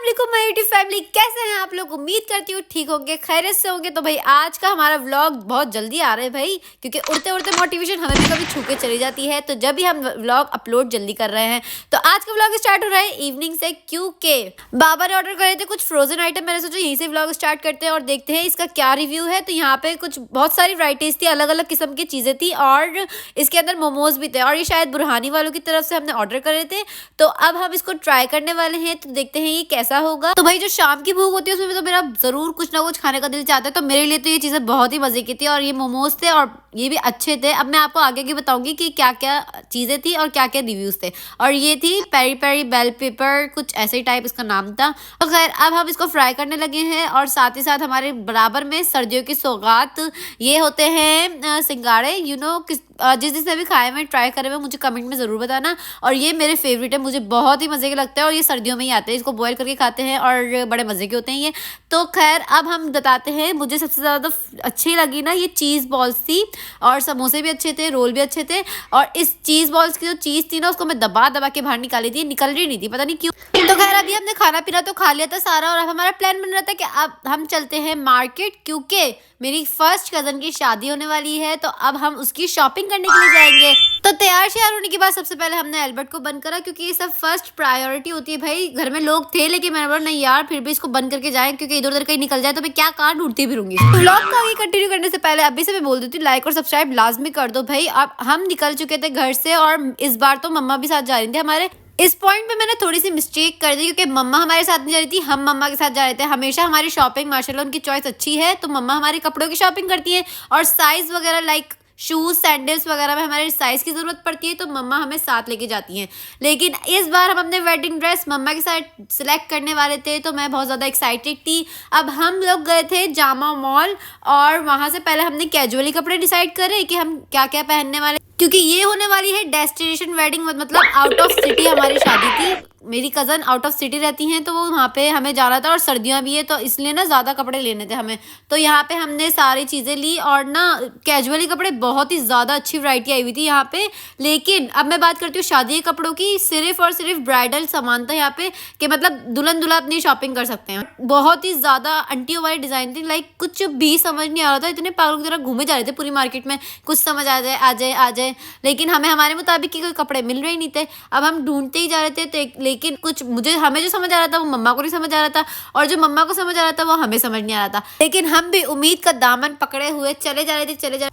अस्सलामुअलैकुम my YouTube family, कैसे हैं आप लोग। उम्मीद करती हूँ ठीक होंगे, खैरियत से होंगे। तो भाई आज का हमारा व्लॉग बहुत जल्दी आ रहा है भाई, क्योंकि उड़ते उड़ते मोटिवेशन हमें भी कभी छू के चली जाती है। तो जब भी हम व्लॉग अपलोड जल्दी कर रहे हैं तो आज का व्लॉग स्टार्ट हो रहा है इवनिंग से, क्योंकि बाबा ने ऑर्डर करे थे कुछ फ्रोजन आइटम। मैंने सोचा यहीं से व्लॉग स्टार्ट करते हैं और देखते हैं इसका क्या रिव्यू है। तो यहाँ पे कुछ बहुत सारी वराइटीज थी, अलग अलग किस्म की चीजें थी और इसके अंदर मोमोज भी थे और ये शायद बुरहानी वालों की तरफ से हमने ऑर्डर करे थे। तो अब हम इसको ट्राई करने वाले हैं, तो देखते हैं ये कैसा होगा। तो भाई जो शाम की भूख होती है उसमें तो मेरा जरूर कुछ ना कुछ खाने का दिल चाहता है। तो मेरे लिए तो ये चीजें बहुत ही मजे की थी और ये मोमोज थे और ये भी अच्छे थे। अब मैं आपको आगे की बताऊंगी कि क्या क्या चीजें थी और क्या क्या रिव्यूज थे। और ये थी पेरी पेरी बेल पेपर, कुछ ऐसे ही टाइप इसका नाम था। तो खैर अब हम इसको फ्राई करने लगे हैं और साथ ही साथ हमारे बराबर में सर्दियों की सौगात ये होते हैं सिंगाड़े। जिस जिसने भी खाए में ट्राई करे हुए मुझे कमेंट में ज़रूर बताना। और ये मेरे फेवरेट है, मुझे बहुत ही मज़े के लगता है और ये सर्दियों में ही आते हैं। इसको बॉयल करके खाते हैं और बड़े मज़े के होते हैं ये। तो खैर अब हम बताते हैं, मुझे सबसे ज़्यादा अच्छी लगी ना ये चीज़ बॉल्स थी और समोसे भी अच्छे थे, रोल भी अच्छे थे। और इस चीज़ बॉल्स की जो चीज़ थी ना उसको मैं दबा दबा के बाहर निकाली थी, निकल रही नहीं थी, पता नहीं क्यों। तो खैर अभी हमने खाना पीना तो खा लिया था सारा और अब हमारा प्लान बन रहा था कि अब हम चलते हैं मार्केट, क्योंकि मेरी फर्स्ट कज़न की शादी होने वाली है। तो अब हम उसकी शॉपिंग करने के लिए जाएंगे। तो तैयार श्यार होने के बाद सबसे पहले हमने एल्बर्ट को बंद करा, क्योंकि ये सब फर्स्ट प्रायोरिटी होती है। भाई घर में लोग थे लेकिन मैंने बोला नहीं यार फिर भी इसको बंद करके जाएं, क्योंकि इधर उधर कहीं निकल जाए तो मैं क्या कार ढूंढती फिरूंगी। व्लॉग को आगे कंटिन्यू करने से पहले अभी से मैं बोल देती हूँ लाइक और सब्सक्राइब लाजमी कर दो भाई। अब हम निकल चुके थे घर से और इस बार तो मम्मा भी साथ जा रही थी हमारे। इस पॉइंट पे मैंने थोड़ी सी मिस्टेक कर दी, क्योंकि मम्मा हमारे साथ नहीं जा रही थी, हम मम्मा के साथ जा रहे थे। हमेशा हमारी शॉपिंग माशाल्लाह उनकी चॉइस अच्छी है, तो मम्मा हमारे कपड़ों की शॉपिंग करती हैं और साइज़ वगैरह लाइक शूज़ सैंडल्स वगैरह में हमारे साइज़ की ज़रूरत पड़ती है, तो मम्मा हमें साथ लेके जाती हैं। लेकिन इस बार हम अपने वेडिंग ड्रेस मम्मा के साथ सिलेक्ट करने वाले थे, तो मैं बहुत ज़्यादा एक्साइटेड थी। अब हम लोग गए थे जामा मॉल और वहाँ से पहले हमने कैजुअली कपड़े डिसाइड करे कि हम क्या क्या पहनने वाले, क्योंकि ये होने वाली है डेस्टिनेशन वेडिंग, मतलब आउट ऑफ सिटी हमारी शादी थी। मेरी कज़न आउट ऑफ सिटी रहती हैं तो वो वहाँ पे हमें जाना था और सर्दियाँ भी है, तो इसलिए ना ज़्यादा कपड़े लेने थे हमें। तो यहाँ पे हमने सारी चीज़ें ली और ना कैजुअली कपड़े बहुत ही ज़्यादा अच्छी वैरायटी आई हुई थी यहाँ पे। लेकिन अब मैं बात करती हूँ शादी के कपड़ों की, सिर्फ और सिर्फ ब्राइडल सामान था यहाँ पे, कि मतलब दुल्हन दूल्हा अपनी शॉपिंग कर सकते हैं। बहुत ही ज़्यादा अंटियों वाली डिज़ाइन थी, लाइक कुछ भी समझ नहीं आ रहा था, इतने पागलों की तरह घूमे जा रहे थे पूरी मार्केट में, कुछ समझ आ जाए आ जाए आ जाए। लेकिन हमें हमारे मुताबिक की कोई कपड़े मिल रहे नहीं थे। अब हम ढूंढते ही जा रहे थे, तो लेकिन कुछ हमें जो समझ आ रहा था वो मम्मा को नहीं समझ आ रहा था और जो मम्मा को समझ आ रहा था वो हमें समझ नहीं आ रहा था। लेकिन हम भी उम्मीद का दामन पकड़े हुए चले जा रहे थे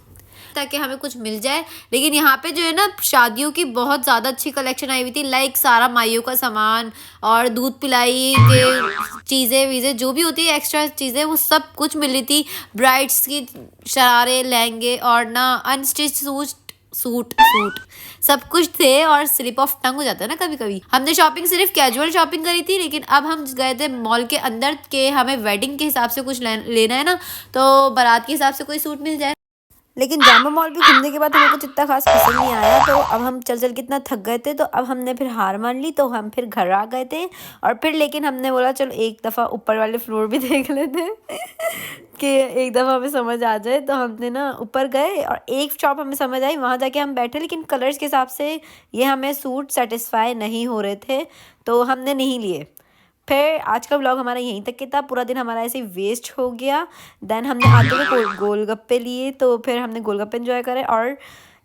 ताकि हमें कुछ मिल जाए। लेकिन यहाँ पे जो है ना शादियों की बहुत ज़्यादा अच्छी कलेक्शन आई हुई थी, लाइक सारा माइयों का सामान और दूध पिलाई के चीज़ें वीज़ें जो भी होती है एक्स्ट्रा चीज़ें, वो सब कुछ मिल रही थी। ब्राइड्स की शरारे, लहंगे और ना अनस्टिच सूट सब कुछ थे। और स्लिप ऑफ टंग हो जाता है ना कभी कभी। हमने शॉपिंग सिर्फ कैजुअल शॉपिंग करी थी, लेकिन अब हम गए थे मॉल के अंदर के हमें वेडिंग के हिसाब से कुछ लेना है ना, तो बारात के हिसाब से कोई सूट मिल जाए। लेकिन जामा मॉल भी घूमने के बाद हमें कुछ इतना खास पसंद नहीं आया, तो अब हम चल चल के इतना थक गए थे, तो अब हमने फिर हार मान ली, तो हम फिर घर आ गए थे। और फिर लेकिन हमने बोला चलो एक दफ़ा ऊपर वाले फ्लोर भी देख लेते हैं कि एक दफ़ा हमें समझ आ जाए। तो हमने ना ऊपर गए और एक शॉप हमें समझ आई, वहाँ जाके हम बैठे, लेकिन कलर्स के हिसाब से ये हमें सूट सेटिस्फाई नहीं हो रहे थे, तो हमने नहीं लिए। फिर आज का व्लॉग हमारा यहीं तक के था, पूरा दिन हमारा ऐसे वेस्ट हो गया। देन हमने आते हुए गोलगप्पे लिए, तो फिर हमने गोलगप्पे एंजॉय करे और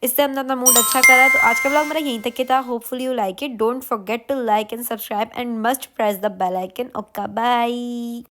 इससे हमने अपना मूड अच्छा करा। तो आज का व्लॉग मेरा यहीं तक के था। Hopefully you like it. Don't forget to like and subscribe and must press the bell icon. Okay bye.